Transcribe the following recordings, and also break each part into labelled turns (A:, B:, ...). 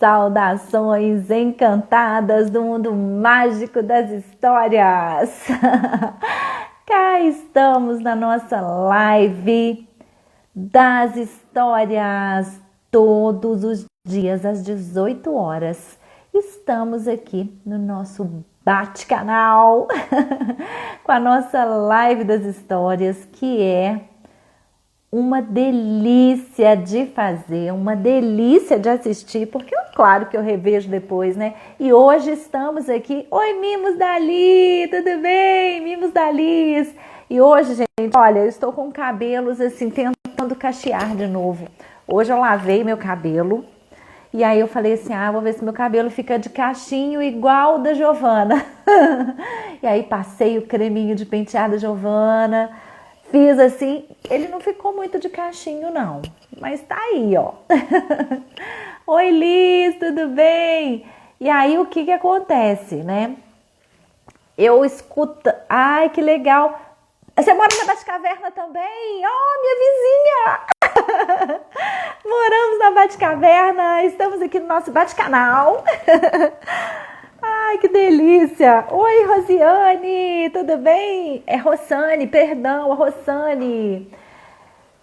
A: Saudações encantadas do mundo mágico das histórias! Cá estamos na nossa live das histórias, todos os dias às 18 horas. Estamos aqui no nosso bate-canal com a nossa live das histórias, que é uma delícia de fazer, uma delícia de assistir, porque claro que eu revejo depois, né? E hoje estamos aqui. Oi, Mimos Dali, tudo bem? Mimos Dalis. E hoje, gente, olha, eu estou com cabelos assim, tentando cachear de novo. Hoje eu lavei meu cabelo e aí eu falei assim, vou ver se meu cabelo fica de cachinho igual o da Giovana. E aí passei o creminho de pentear da Giovana. Fiz assim, ele não ficou muito de cachinho não, mas tá aí, ó. Oi, Liz, tudo bem? E aí o que acontece, né? Eu escuto, ai que legal. Você mora na Batcaverna também? Oh, minha vizinha! Moramos na Batcaverna, estamos aqui no nosso Bate-canal. Ai, que delícia! Oi, Rosiane, tudo bem? É Rossane, perdão, a Rossane.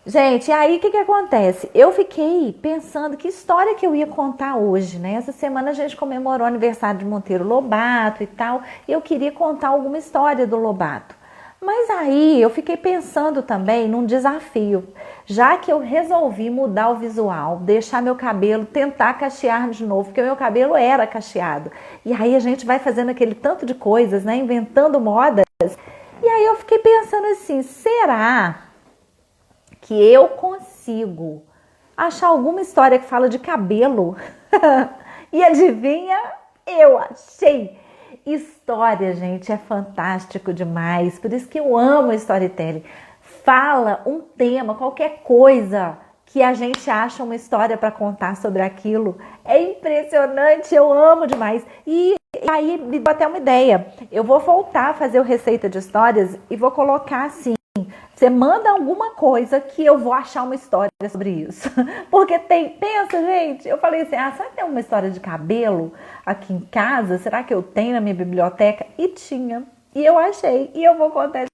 A: Gente, e aí o que acontece? Eu fiquei pensando que história que eu ia contar hoje, né? Essa semana a gente comemorou o aniversário de Monteiro Lobato e tal, e eu queria contar alguma história do Lobato. Mas aí eu fiquei pensando também num desafio, já que eu resolvi mudar o visual, deixar meu cabelo, tentar cachear de novo, porque o meu cabelo era cacheado. E aí a gente vai fazendo aquele tanto de coisas, né? Inventando modas. E aí eu fiquei pensando assim, será que eu consigo achar alguma história que fala de cabelo? E adivinha? Eu achei! História, gente, é fantástico demais, por isso que eu amo storytelling. Fala um tema, qualquer coisa que a gente acha uma história para contar sobre aquilo. É impressionante, eu amo demais. E aí me deu até uma ideia. Eu vou voltar a fazer o Receita de Histórias e vou colocar assim. Você manda alguma coisa que eu vou achar uma história sobre isso. Porque pensa, gente, eu falei assim, será que tem uma história de cabelo aqui em casa? Será que eu tenho na minha biblioteca? E tinha. E eu achei. E eu vou contar essa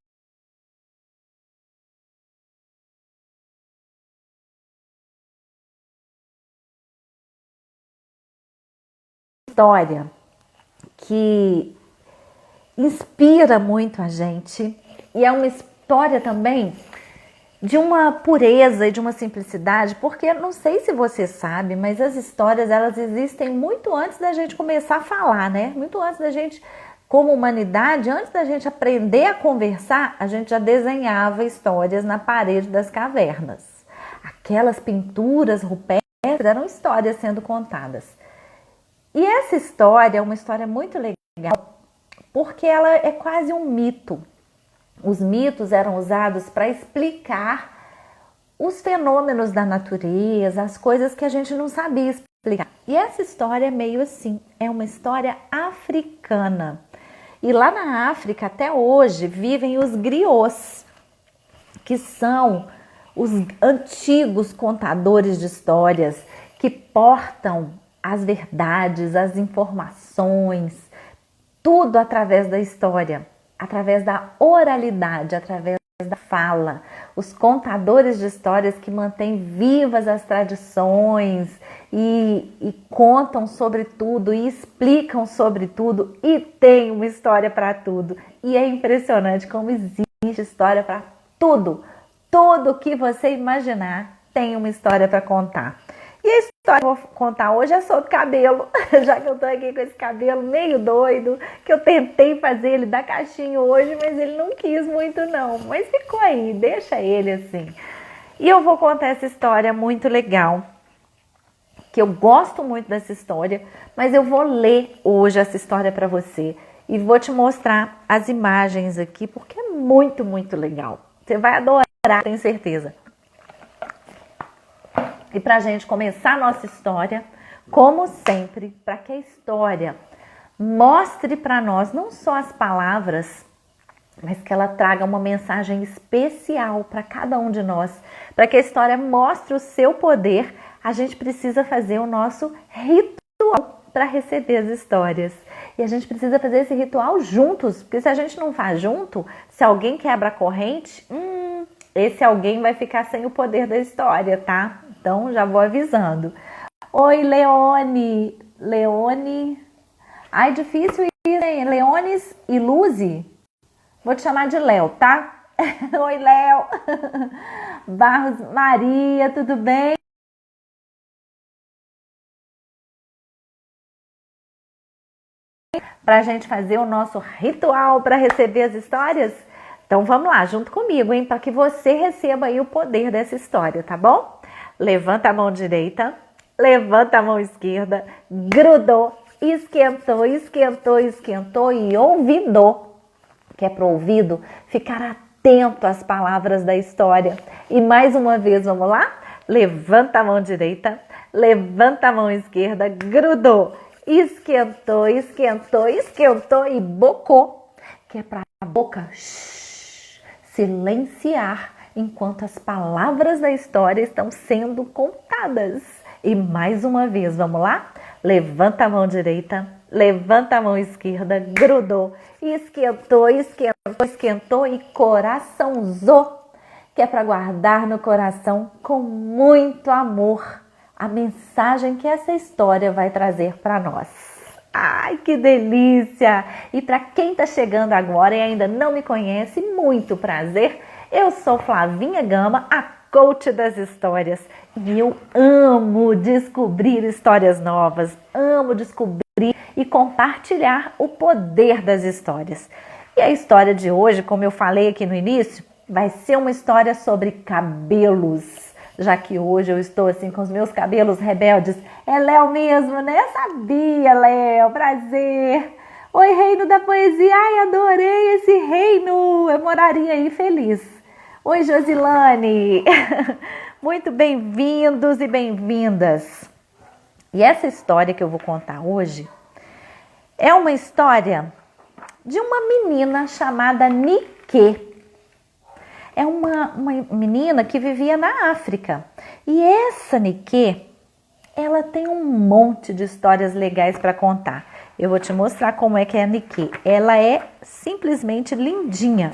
A: história que inspira muito a gente. E é uma história também de uma pureza e de uma simplicidade, porque não sei se você sabe, mas as histórias elas existem muito antes da gente começar a falar, né? Muito antes da gente, como humanidade, antes da gente aprender a conversar, a gente já desenhava histórias na parede das cavernas. Aquelas pinturas rupestres eram histórias sendo contadas. E essa história é uma história muito legal, porque ela é quase um mito. Os mitos eram usados para explicar os fenômenos da natureza, as coisas que a gente não sabia explicar. E essa história é meio assim, é uma história africana. E lá na África, até hoje, vivem os griots, que são os antigos contadores de histórias que portam as verdades, as informações, tudo através da história, através da oralidade, através da fala. Os contadores de histórias que mantêm vivas as tradições e contam sobre tudo e explicam sobre tudo e tem uma história para tudo. E é impressionante como existe história para tudo. Tudo que você imaginar tem uma história para contar. E a história que eu vou contar hoje é sobre cabelo, já que eu tô aqui com esse cabelo meio doido, que eu tentei fazer ele dar cachinho hoje, mas ele não quis muito não, mas ficou aí, deixa ele assim. E eu vou contar essa história muito legal, que eu gosto muito dessa história, mas eu vou ler hoje essa história para você e vou te mostrar as imagens aqui, porque é muito, muito legal. Você vai adorar, tenho certeza. E para a gente começar a nossa história, como sempre, para que a história mostre para nós não só as palavras, mas que ela traga uma mensagem especial para cada um de nós. Para que a história mostre o seu poder, a gente precisa fazer o nosso ritual para receber as histórias. E a gente precisa fazer esse ritual juntos, porque se a gente não faz junto, se alguém quebra a corrente, esse alguém vai ficar sem o poder da história, tá? Então já vou avisando. Oi, Leone. Leone. Ai, difícil isso, hein? Leones e Luzi. Vou te chamar de Léo, tá? Oi, Léo. Barros Maria, tudo bem? Para a gente fazer o nosso ritual para receber as histórias? Então vamos lá, junto comigo, hein? Para que você receba aí o poder dessa história, tá bom? Levanta a mão direita, levanta a mão esquerda, grudou, esquentou, esquentou, esquentou e ouvidou, que é para o ouvido ficar atento às palavras da história. E mais uma vez, vamos lá? Levanta a mão direita, levanta a mão esquerda, grudou, esquentou, esquentou, esquentou e bocou, que é para a boca silenciar enquanto as palavras da história estão sendo contadas. E mais uma vez, vamos lá? Levanta a mão direita, levanta a mão esquerda, grudou, esquentou, esquentou, esquentou e coraçãozou, que é para guardar no coração com muito amor a mensagem que essa história vai trazer para nós. Ai, que delícia! E para quem está chegando agora e ainda não me conhece, muito prazer. Eu sou Flavinha Gama, a coach das histórias. E eu amo descobrir histórias novas, amo descobrir e compartilhar o poder das histórias. E a história de hoje, como eu falei aqui no início, vai ser uma história sobre cabelos. Já que hoje eu estou assim com os meus cabelos rebeldes. É Léo mesmo, né? Eu sabia, Léo. Prazer. Oi, reino da poesia. Ai, adorei esse reino. Eu moraria aí feliz. Oi, Josilane. Muito bem-vindos e bem-vindas. E essa história que eu vou contar hoje é uma história de uma menina chamada Nike. É uma menina que vivia na África. E essa Nike, ela tem um monte de histórias legais para contar. Eu vou te mostrar como é que é a Nike. Ela é simplesmente lindinha.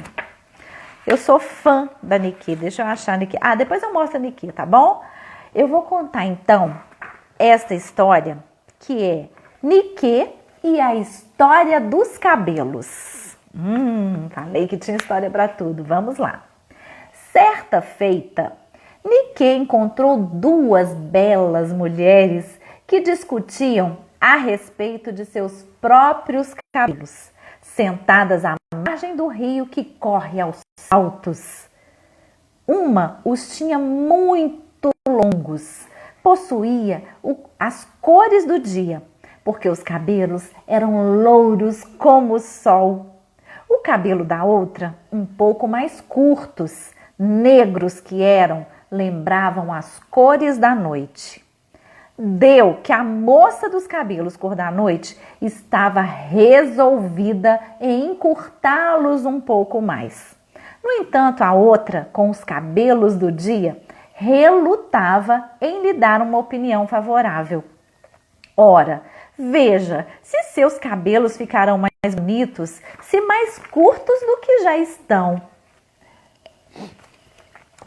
A: Eu sou fã da Nike. Deixa eu achar a Nike. Depois eu mostro a Nike, tá bom? Eu vou contar então esta história que é Nike e a história dos cabelos. Falei que tinha história para tudo. Vamos lá. Certa feita, Nike encontrou duas belas mulheres que discutiam a respeito de seus próprios cabelos, sentadas à margem do rio que corre aos saltos. Uma os tinha muito longos, possuía as cores do dia, porque os cabelos eram louros como o sol. O cabelo da outra, um pouco mais curtos, negros que eram, lembravam as cores da noite. Deu que a moça dos cabelos cor da noite estava resolvida em encurtá-los um pouco mais. No entanto, a outra, com os cabelos do dia, relutava em lhe dar uma opinião favorável. Ora, veja, se seus cabelos ficarão mais bonitos, se mais curtos do que já estão.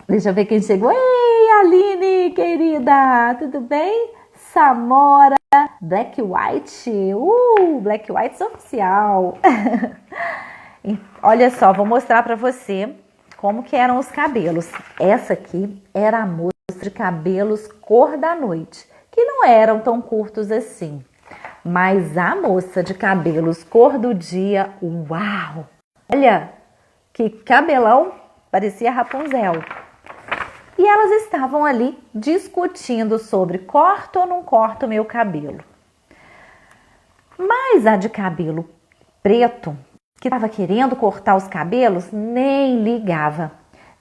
A: Deixa eu ver quem chegou. Ei, Aline, querida, tudo bem? Samora, Black White, Black White oficial. Olha só, vou mostrar para você como que eram os cabelos. Essa aqui era a moça de cabelos cor da noite, que não eram tão curtos assim. Mas a moça de cabelos cor do dia, uau! Olha, que cabelão, parecia Rapunzel. E elas estavam ali discutindo sobre corto ou não corto meu cabelo. Mas a de cabelo preto, que estava querendo cortar os cabelos, nem ligava.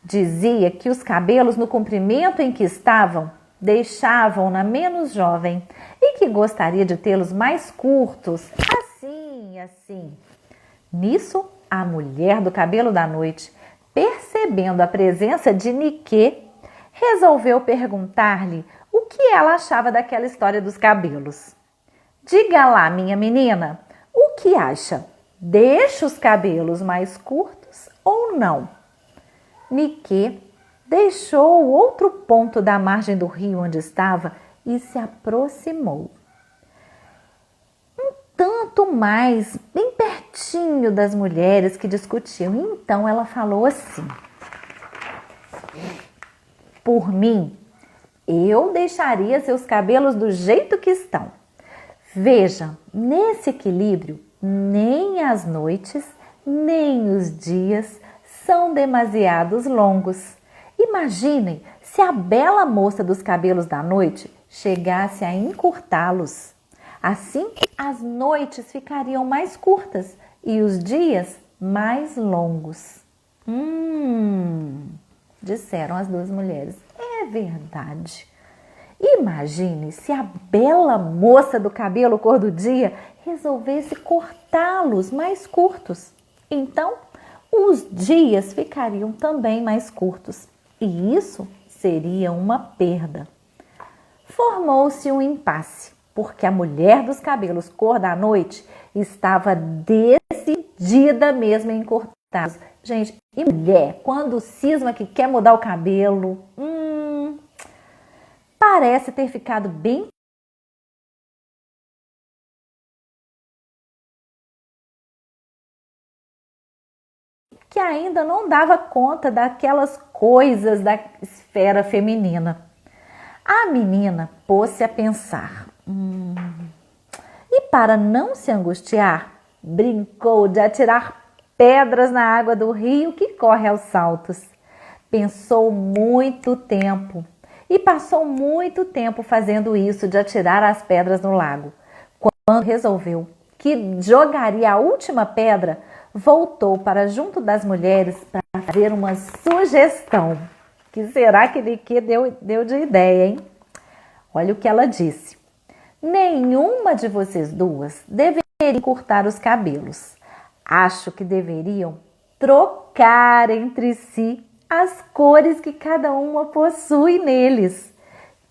A: Dizia que os cabelos no comprimento em que estavam deixavam-na menos jovem e que gostaria de tê-los mais curtos, assim. Nisso, a mulher do cabelo da noite, percebendo a presença de Nike, resolveu perguntar-lhe o que ela achava daquela história dos cabelos. Diga lá, minha menina, o que acha? Deixa os cabelos mais curtos ou não? Niquê deixou o outro ponto da margem do rio onde estava e se aproximou. Tanto mais, bem pertinho das mulheres que discutiam. Então ela falou assim: por mim, eu deixaria seus cabelos do jeito que estão. Veja, nesse equilíbrio, nem as noites, nem os dias são demasiados longos. Imaginem se a bela moça dos cabelos da noite chegasse a encurtá-los. Assim, as noites ficariam mais curtas e os dias mais longos. Disseram as duas mulheres. É verdade. Imagine se a bela moça do cabelo cor do dia resolvesse cortá-los mais curtos. Então, os dias ficariam também mais curtos e isso seria uma perda. Formou-se um impasse, porque a mulher dos cabelos cor da noite estava decidida mesmo em cortá-los. Gente, e mulher, quando cisma que quer mudar o cabelo, parece ter ficado bem que ainda não dava conta daquelas coisas da esfera feminina. A menina pôs-se a pensar. E para não se angustiar, brincou de atirar pedras na água do rio que corre aos saltos. Pensou muito tempo e passou muito tempo fazendo isso de atirar as pedras no lago. Quando resolveu que jogaria a última pedra, voltou para junto das mulheres para fazer uma sugestão. Que será que Niquê deu de ideia, hein? Olha o que ela disse. Nenhuma de vocês duas deveria encurtar os cabelos. Acho que deveriam trocar entre si as cores que cada uma possui neles.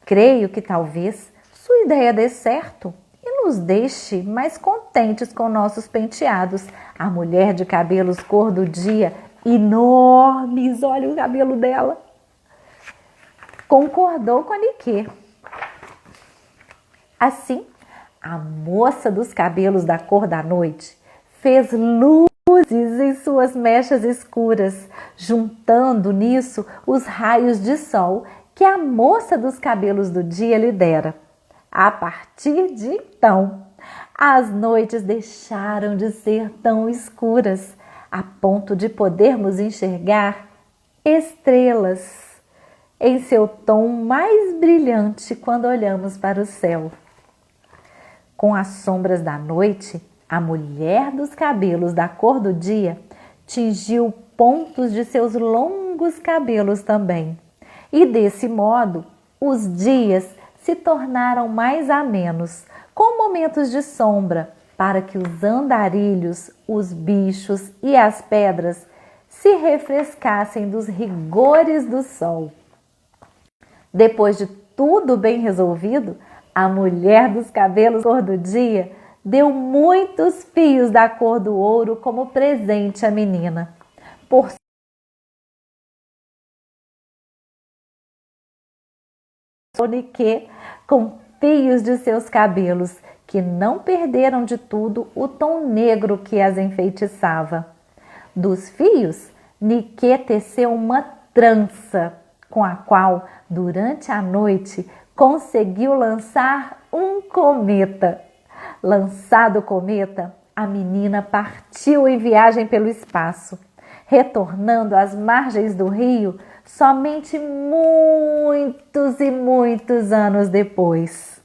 A: Creio que talvez sua ideia dê certo e nos deixe mais contentes com nossos penteados. A mulher de cabelos cor do dia, enormes, olha o cabelo dela, concordou com a Niquê. Assim, a moça dos cabelos da cor da noite fez luzes em suas mechas escuras, juntando nisso os raios de sol que a moça dos cabelos do dia lhe dera. A partir de então, as noites deixaram de ser tão escuras, a ponto de podermos enxergar estrelas em seu tom mais brilhante quando olhamos para o céu. Com as sombras da noite, a mulher dos cabelos da cor do dia tingiu pontos de seus longos cabelos também. E desse modo, os dias se tornaram mais amenos, com momentos de sombra, para que os andarilhos, os bichos e as pedras se refrescassem dos rigores do sol. Depois de tudo bem resolvido, a mulher dos cabelos cor do dia deu muitos fios da cor do ouro como presente à menina. Por Niquê, com fios de seus cabelos, que não perderam de tudo o tom negro que as enfeitiçava. Dos fios, Niquê teceu uma trança, com a qual, durante a noite, conseguiu lançar um cometa. Lançado o cometa, a menina partiu em viagem pelo espaço, retornando às margens do rio somente muitos e muitos anos depois.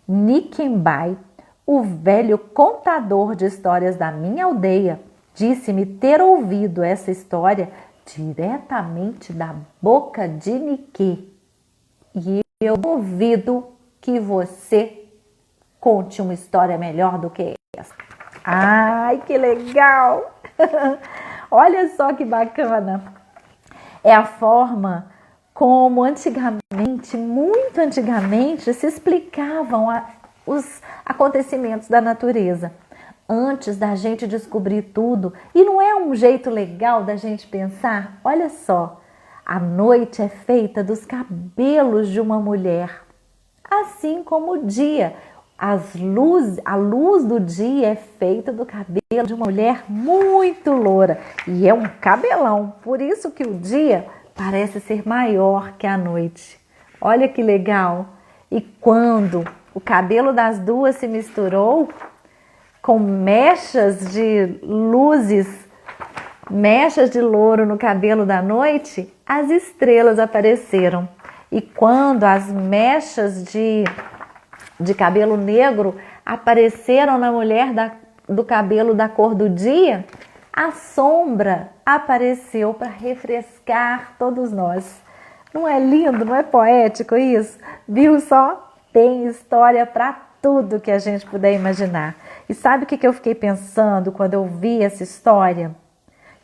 A: Niquembai, o velho contador de histórias da minha aldeia, disse-me ter ouvido essa história diretamente da boca de Niquê. E eu duvido que você conte uma história melhor do que essa. Ai, que legal! Olha só que bacana! É a forma como antigamente, muito antigamente, se explicavam os acontecimentos da natureza. Antes da gente descobrir tudo, e não é um jeito legal da gente pensar? Olha só, a noite é feita dos cabelos de uma mulher, assim como o dia. A luz do dia é feita do cabelo de uma mulher muito loura, e é um cabelão, por isso que o dia parece ser maior que a noite. Olha que legal! E quando o cabelo das duas se misturou com mechas de luzes, mechas de louro no cabelo da noite, as estrelas apareceram. E quando as mechas de cabelo negro apareceram na mulher do cabelo da cor do dia, a sombra apareceu para refrescar todos nós. Não é lindo, não é poético isso? Viu só? Tem história para tudo que a gente puder imaginar. E sabe o que eu fiquei pensando quando eu vi essa história?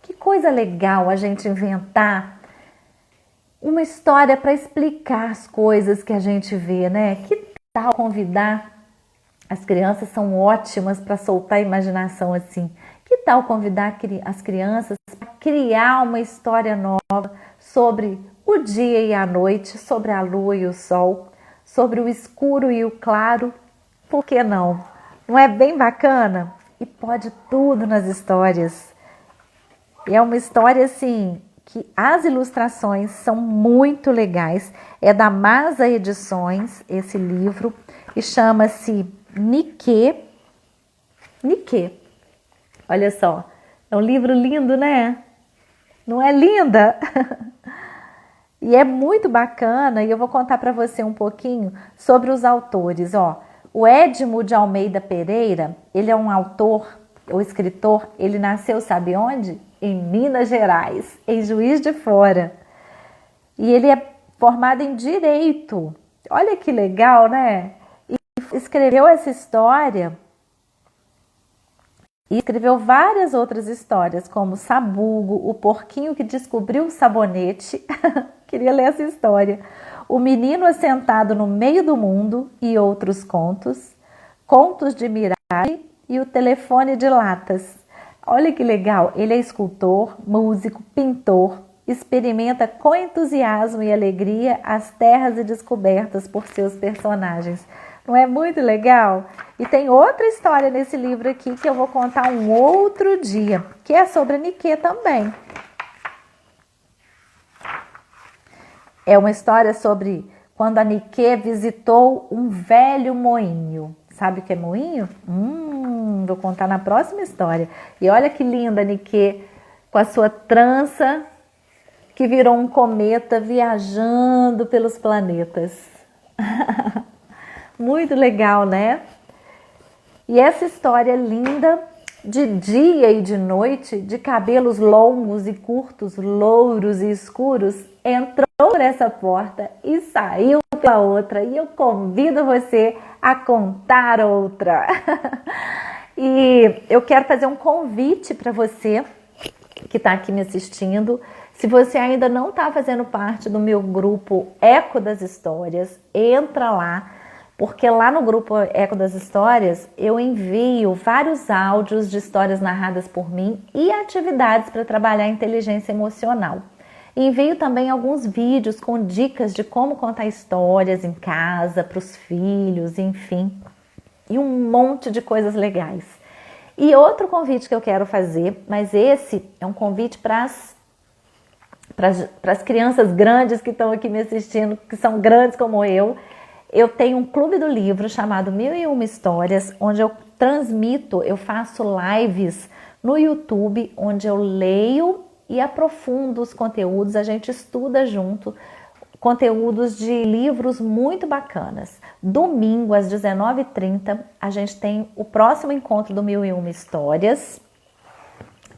A: Que coisa legal a gente inventar uma história para explicar as coisas que a gente vê, né? Que tal convidar? As crianças são ótimas para soltar a imaginação assim. Que tal convidar as crianças para criar uma história nova sobre o dia e a noite, sobre a lua e o sol, sobre o escuro e o claro? Por que não? Não é bem bacana? E pode tudo nas histórias. E é uma história assim que as ilustrações são muito legais. É da Masa Edições, esse livro, e chama-se Nike. Nike. Olha só, é um livro lindo, né? Não é linda? E é muito bacana, e eu vou contar para você um pouquinho sobre os autores. Ó, o Edmo de Almeida Pereira, ele é um autor, o escritor, ele nasceu, sabe onde? Em Minas Gerais, em Juiz de Fora. E ele é formado em Direito. Olha que legal, né? E escreveu essa história e escreveu várias outras histórias, como Sabugo, o porquinho que descobriu o sabonete. Queria ler essa história. O menino assentado no meio do mundo e outros contos. Contos de Mirage e o telefone de latas. Olha que legal, ele é escultor, músico, pintor, experimenta com entusiasmo e alegria as terras e descobertas por seus personagens. Não é muito legal? E tem outra história nesse livro aqui que eu vou contar um outro dia, que é sobre a Nike também. É uma história sobre quando a Nike visitou um velho moinho. Sabe o que é moinho? Vou contar na próxima história. E olha que linda a Nike com a sua trança que virou um cometa viajando pelos planetas. Muito legal, né? E essa história linda de dia e de noite, de cabelos longos e curtos, louros e escuros, entrou por essa porta e saiu pela outra. E eu convido você a contar outra. E eu quero fazer um convite para você que está aqui me assistindo. Se você ainda não está fazendo parte do meu grupo Eco das Histórias, entra lá, porque lá no grupo Eco das Histórias eu envio vários áudios de histórias narradas por mim e atividades para trabalhar a inteligência emocional. Envio também alguns vídeos com dicas de como contar histórias em casa, para os filhos, enfim, e um monte de coisas legais. E outro convite que eu quero fazer, mas esse é um convite para as crianças grandes que estão aqui me assistindo, que são grandes como eu tenho um clube do livro chamado 1001 Histórias, onde eu transmito, eu faço lives no YouTube, onde eu leio e aprofundo os conteúdos, a gente estuda junto conteúdos de livros muito bacanas. Domingo, às 19h30, a gente tem o próximo encontro do 1001 Histórias,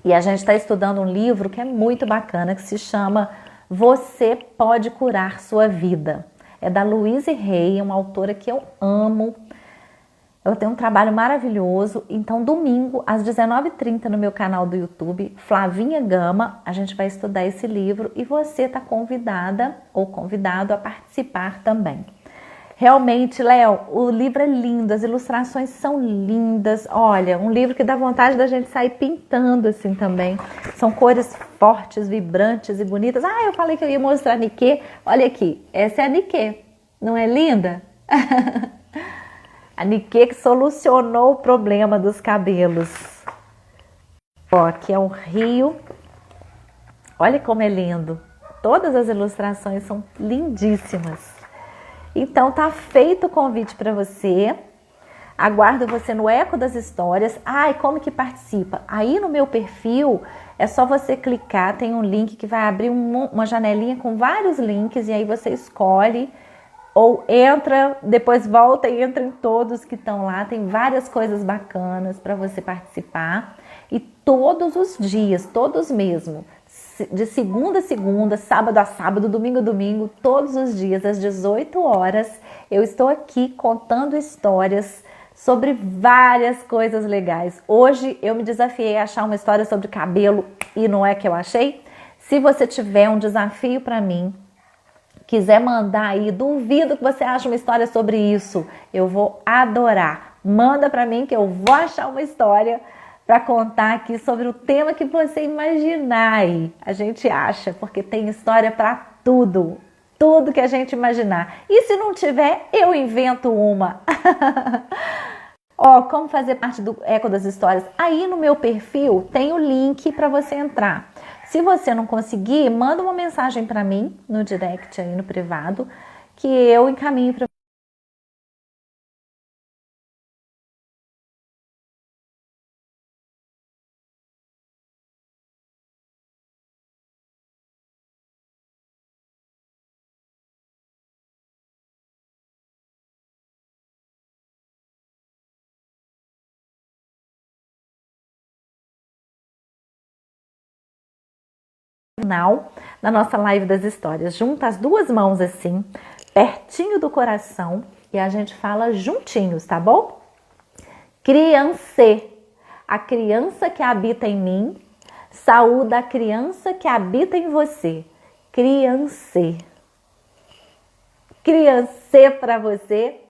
A: e a gente está estudando um livro que é muito bacana, que se chama Você Pode Curar Sua Vida. É da Louise Hay, uma autora que eu amo. Ela tem um trabalho maravilhoso. Então, domingo, às 19h30, no meu canal do YouTube, Flavinha Gama, a gente vai estudar esse livro e você está convidada ou convidado a participar também. Realmente, Léo, o livro é lindo, as ilustrações são lindas. Olha, um livro que dá vontade da gente sair pintando assim também. São cores fortes, vibrantes e bonitas. Ah, eu falei que eu ia mostrar a Nikkei. Olha aqui, essa é a Nikkei. Não é linda? A Nikkei que solucionou o problema dos cabelos. Ó, aqui é um rio. Olha como é lindo. Todas as ilustrações são lindíssimas. Então tá feito o convite para você. Aguardo você no Eco das Histórias. Ai, como que participa? Aí no meu perfil é só você clicar, tem um link que vai abrir uma janelinha com vários links e aí você escolhe ou entra, depois volta e entra em todos que estão lá. Tem várias coisas bacanas para você participar. E todos os dias, todos mesmo, de segunda a segunda, sábado a sábado, domingo a domingo, todos os dias, às 18 horas, eu estou aqui contando histórias sobre várias coisas legais. Hoje eu me desafiei a achar uma história sobre cabelo e não é que eu achei. Se você tiver um desafio para mim, quiser mandar aí, duvido que você ache uma história sobre isso, eu vou adorar. Manda para mim que eu vou achar uma história para contar aqui sobre o tema que você imaginar aí. A gente acha, porque tem história para tudo. Tudo que a gente imaginar. E se não tiver, eu invento uma. Ó, como fazer parte do Eco das Histórias? Aí no meu perfil tem o link para você entrar. Se você não conseguir, manda uma mensagem para mim no direct aí no privado, que eu encaminho para final da nossa live das histórias. Junta as duas mãos assim, pertinho do coração e a gente fala juntinhos, tá bom? Criança, a criança que habita em mim, saúda a criança que habita em você. Criança. Criança para você.